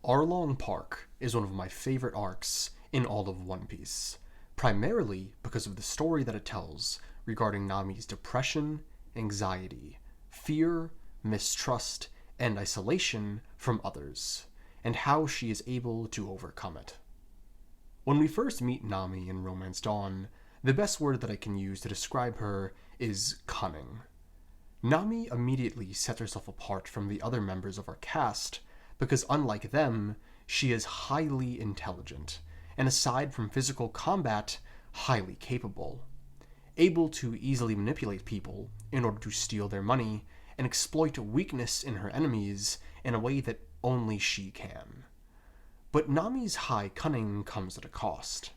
Arlong Park is one of my favorite arcs in all of One Piece, primarily because of the story that it tells regarding Nami's depression, anxiety, fear, mistrust, and isolation from others, and how she is able to overcome it. When we first meet Nami in Romance Dawn, the best word that I can use to describe her is cunning. Nami immediately sets herself apart from the other members of our cast because, unlike them, she is highly intelligent, and aside from physical combat, highly capable. Able to easily manipulate people in order to steal their money and exploit weakness in her enemies in a way that only she can. But Nami's high cunning comes at a cost.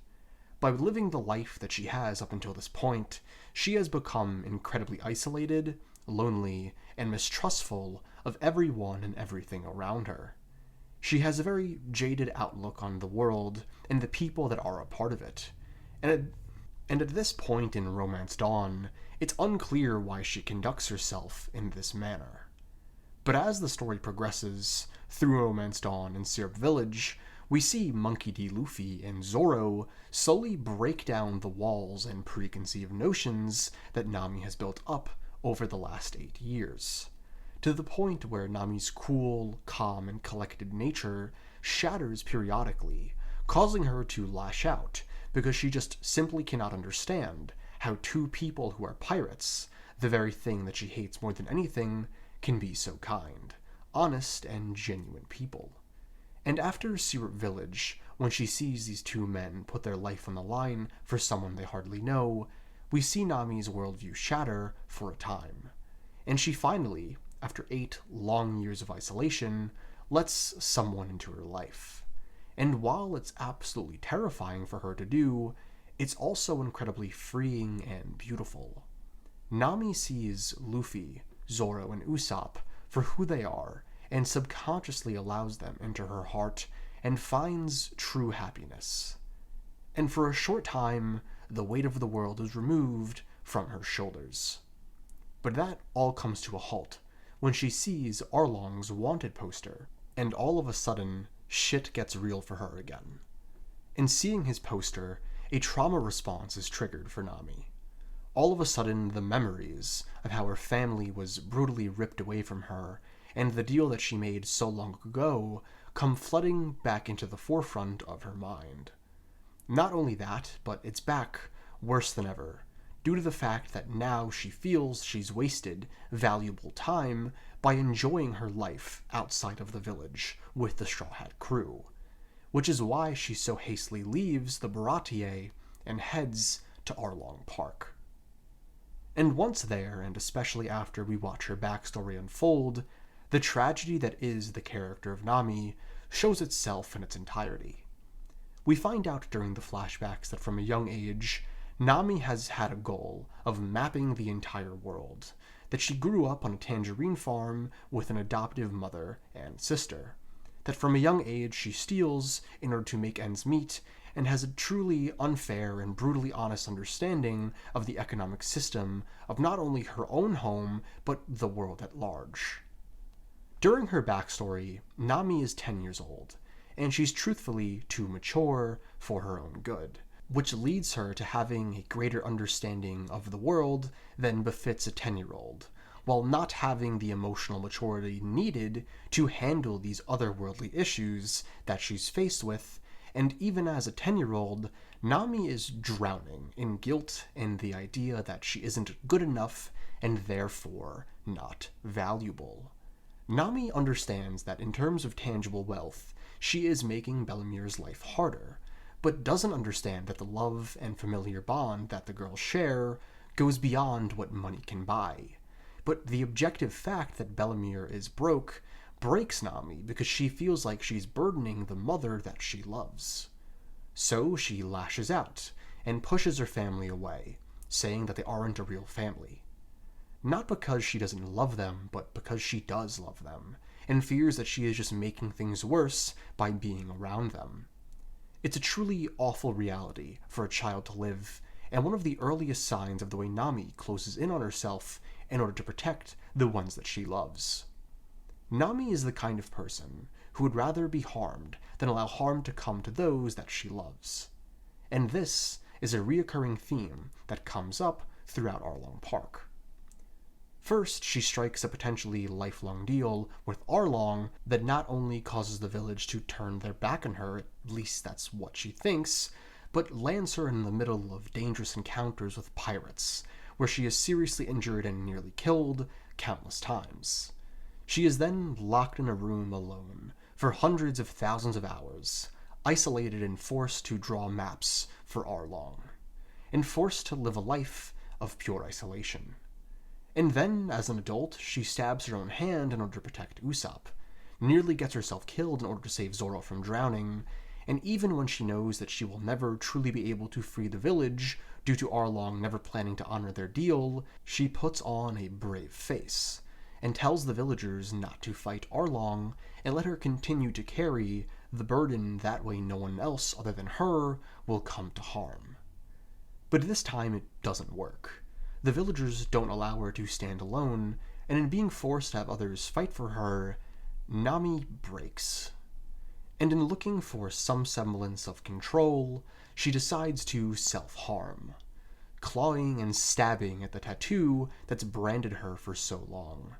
By living the life that she has up until this point, she has become incredibly isolated, lonely, and mistrustful of everyone and everything around her. She has a very jaded outlook on the world and the people that are a part of it. And at this point in Romance Dawn, it's unclear why she conducts herself in this manner. But as the story progresses through Romance Dawn and Syrup Village, we see Monkey D. Luffy and Zoro slowly break down the walls and preconceived notions that Nami has built up over the last 8 years, to the point where Nami's cool, calm, and collected nature shatters periodically, causing her to lash out because she just simply cannot understand how two people who are pirates, the very thing that she hates more than anything, can be so kind, honest, and genuine people. And after Syrup Village, when she sees these two men put their life on the line for someone they hardly know, we see Nami's worldview shatter for a time. And she finally, after 8 long years of isolation, lets someone into her life. And while it's absolutely terrifying for her to do, it's also incredibly freeing and beautiful. Nami sees Luffy, Zoro, and Usopp for who they are, and subconsciously allows them into her heart and finds true happiness. And for a short time, the weight of the world is removed from her shoulders. But that all comes to a halt when she sees Arlong's wanted poster, and all of a sudden, shit gets real for her again. In seeing his poster, a trauma response is triggered for Nami. All of a sudden, the memories of how her family was brutally ripped away from her and the deal that she made so long ago come flooding back into the forefront of her mind. Not only that, but it's back worse than ever, due to the fact that now she feels she's wasted valuable time by enjoying her life outside of the village with the Straw Hat crew, which is why she so hastily leaves the Baratier and heads to Arlong Park. And once there, and especially after we watch her backstory unfold, the tragedy that is the character of Nami shows itself in its entirety. We find out during the flashbacks that from a young age, Nami has had a goal of mapping the entire world, that she grew up on a tangerine farm with an adoptive mother and sister, that from a young age she steals in order to make ends meet, and has a truly unfair and brutally honest understanding of the economic system of not only her own home, but the world at large. During her backstory, Nami is 10 years old, and she's truthfully too mature for her own good, which leads her to having a greater understanding of the world than befits a 10-year-old, while not having the emotional maturity needed to handle these otherworldly issues that she's faced with. And even as a 10-year-old, Nami is drowning in guilt and the idea that she isn't good enough and therefore not valuable. Nami understands that in terms of tangible wealth, she is making Bellemure's life harder, but doesn't understand that the love and familiar bond that the girls share goes beyond what money can buy. But the objective fact that Bellemure is broke breaks Nami because she feels like she's burdening the mother that she loves. So she lashes out and pushes her family away, saying that they aren't a real family. Not because she doesn't love them, but because she does love them, and fears that she is just making things worse by being around them. It's a truly awful reality for a child to live, and one of the earliest signs of the way Nami closes in on herself in order to protect the ones that she loves. Nami is the kind of person who would rather be harmed than allow harm to come to those that she loves. And this is a reoccurring theme that comes up throughout Arlong Park. First, she strikes a potentially lifelong deal with Arlong that not only causes the village to turn their back on her, at least that's what she thinks, but lands her in the middle of dangerous encounters with pirates, where she is seriously injured and nearly killed countless times. She is then locked in a room alone for hundreds of thousands of hours, isolated and forced to draw maps for Arlong, and forced to live a life of pure isolation. And then, as an adult, she stabs her own hand in order to protect Usopp, nearly gets herself killed in order to save Zoro from drowning, and even when she knows that she will never truly be able to free the village due to Arlong never planning to honor their deal, she puts on a brave face and tells the villagers not to fight Arlong and let her continue to carry the burden, that way no one else other than her will come to harm. But this time it doesn't work. The villagers don't allow her to stand alone, and in being forced to have others fight for her, Nami breaks. And in looking for some semblance of control, she decides to self-harm, clawing and stabbing at the tattoo that's branded her for so long.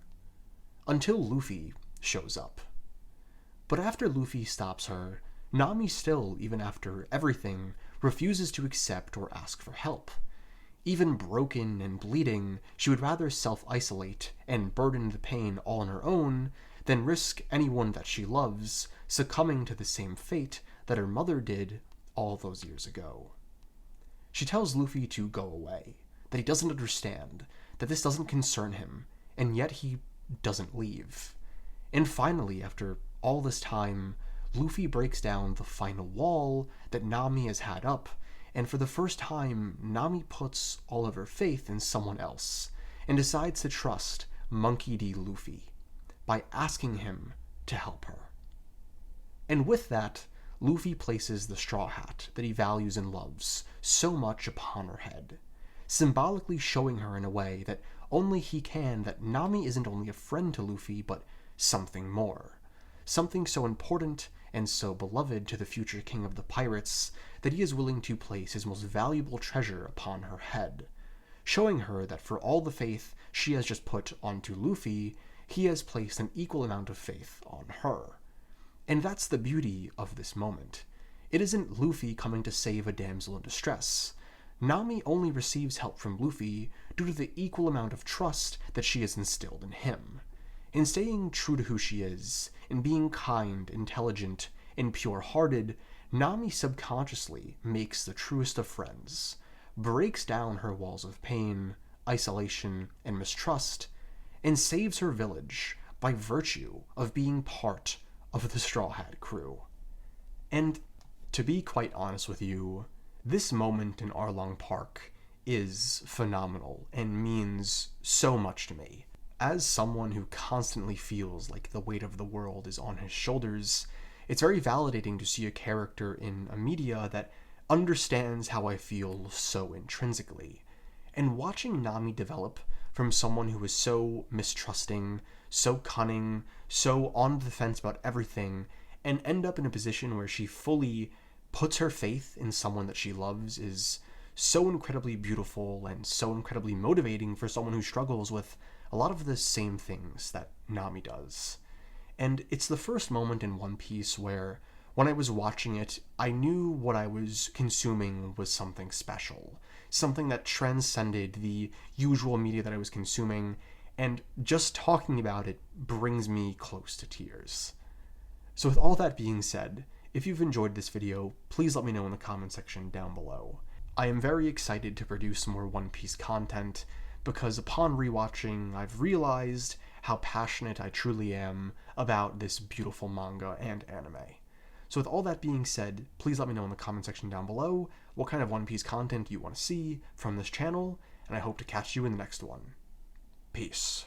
Until Luffy shows up. But after Luffy stops her, Nami still, even after everything, refuses to accept or ask for help. Even broken and bleeding, she would rather self-isolate and burden the pain all on her own than risk anyone that she loves succumbing to the same fate that her mother did all those years ago. She tells Luffy to go away, that he doesn't understand, that this doesn't concern him, and yet he doesn't leave. And finally, after all this time, Luffy breaks down the final wall that Nami has had up, and for the first time, Nami puts all of her faith in someone else, and decides to trust Monkey D. Luffy by asking him to help her. And with that, Luffy places the straw hat that he values and loves so much upon her head, symbolically showing her in a way that only he can that Nami isn't only a friend to Luffy, but something more. Something so important and so beloved to the future king of the pirates that he is willing to place his most valuable treasure upon her head, showing her that for all the faith she has just put onto Luffy, he has placed an equal amount of faith on her. And that's the beauty of this moment. It isn't Luffy coming to save a damsel in distress. Nami only receives help from Luffy due to the equal amount of trust that she has instilled in him. In staying true to who she is, in being kind, intelligent, and pure-hearted, Nami subconsciously makes the truest of friends, breaks down her walls of pain, isolation, and mistrust, and saves her village by virtue of being part of the Straw Hat crew. And to be quite honest with you, this moment in Arlong Park is phenomenal and means so much to me. As someone who constantly feels like the weight of the world is on his shoulders, it's very validating to see a character in a media that understands how I feel so intrinsically. And watching Nami develop from someone who is so mistrusting, so cunning, so on the fence about everything, and end up in a position where she fully puts her faith in someone that she loves is so incredibly beautiful and so incredibly motivating for someone who struggles with a lot of the same things that Nami does. And it's the first moment in One Piece where, when I was watching it, I knew what I was consuming was something special, something that transcended the usual media that I was consuming, and just talking about it brings me close to tears. So with all that being said, if you've enjoyed this video, please let me know in the comment section down below. I am very excited to produce more One Piece content, because upon rewatching, I've realized how passionate I truly am about this beautiful manga and anime. So with all that being said, please let me know in the comment section down below what kind of One Piece content you want to see from this channel, and I hope to catch you in the next one. Peace.